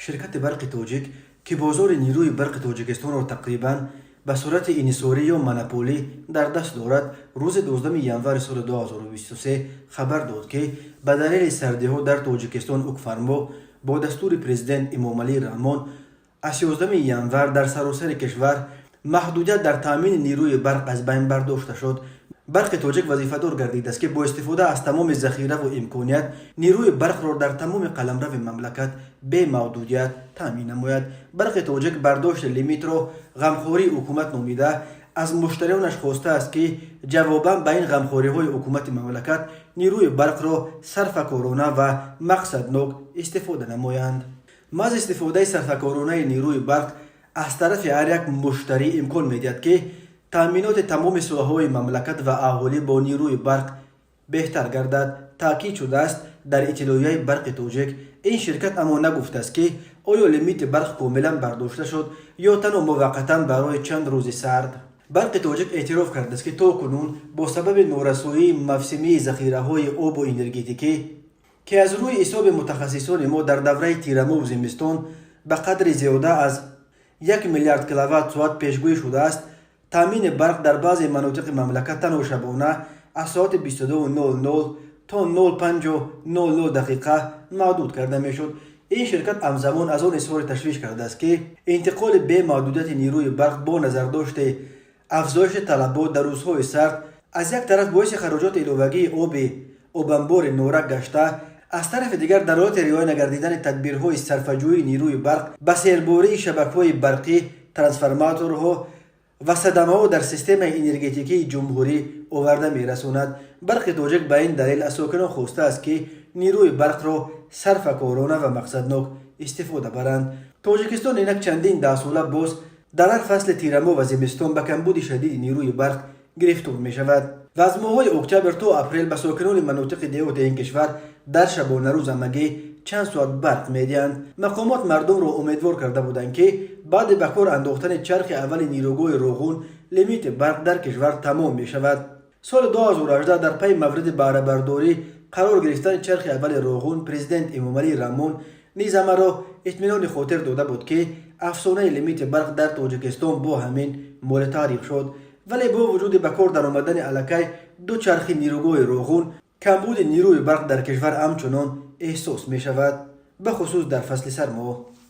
شرکت برق توجیک که بازار نیروی برق تاجیکستان را تقریباً به صورت انحصاری یا مونوپولی در دست دارد، روز 12 ینور سال 2023 خبر داد که به دلیل سردی‌ها در تاجیکستان حکمفرما با دستور پرزیدنت امامعلی رحمان از 11 ینور در سراسر کشور محدودیت در تامین نیروی برق از بین برداشته شد. برق تاجیک وظیفه‌دار گردیده است که با استفاده از تمام ذخیره و امکانیت نیروی برق را در تمام قلمرو مملکت به محدودیت تامین نماید. برق تاجیک برداشت لیمیت را غمخواری حکومت نامیده از مشتریانش خواسته است که جواباً به این غمخوری‌های حکومت مملکت نیروی برق را صرفه‌کارانه و مقصدناک استفاده نمایند. محض استفاده صرفه‌کارانه نیروی برق از طرف هر یک مشتری امکان می‌دهد که تامینات تمام ساحه‌های مملکت و اهالی با نیروی برق بهتر گردد. تاکید شده است در اطلاعیه برق تاجیک این شرکت اما نگفته است که آیا لیمیت برق کاملا برداشته شد یا تنها موقتا برای چند روز سرد. برق تاجیک اعتراف کرده است که تاکنون با سبب نارسایی موسمی ذخیره‌های آب و انرژتیکی که از روی حساب متخصصان ما در دوره تیرماه و زمستان به قدر زیاده از 1 میلیارد کیلووات ساعت پیشگویی شده است، تامین برق در بعضی مناطق مملکت تنها شبانه از ساعت 22:00 تا 05:00 دقیقه محدود کرده میشد. این شرکت همزمان از آن اظهار تشویش کرده است که انتقال به محدودیت نیروی برق با نظر داشته افزایش طلبات در روزهای سرد از یک طرف باعث خراجات علاوه‌ای آبانبار نورک گشته، از طرف دیگر در حالت رعایت نگردیدن تدبیرهای صرفه‌جویی نیروی برق به سیرباری شبکه‌های برقی، ترانسفورماتورها و صدمه‌ها در سیستم انرژتیکی جمهوری آورده می‌رساند. برق تاجیک به این دلیل از ساکنان خواسته است که نیروی برق را صرفه‌کارانه و مقصدناک استفاده برند. تاجیکستان اینک چندین ده ساله باز در هر فصل تیرماه و زمستان به کمبود شدید نیروی برق گرفتار می‌شود و از ماه‌های اکتبر تا اپریل به ساکنان مناطق دیهات این کشور در شبانه روز همگی چند ساعت برق می‌دهند. مقامات مردم را امیدوار کرده بودند که بعد به کار انداختن چرخ اول نیروگاه روغون لیمیت برق در کشور تمام می‌شود. سال 2018 در پی مورد بهره برداری قرار گرفتن چرخ اول روغون، پرزیدنت امامعلی رحمان نیز همه را اطمینان خاطر داده بود که افزایش لیمیت برق در تاجیکستان با همین مورد تاریخ شد، ولی با وجود به کار در آمدن الکی دو چرخ نیروگاه روغون، کمبود نیروی برق در کشور همچنان احساس می شود، به خصوص در فصل سرما.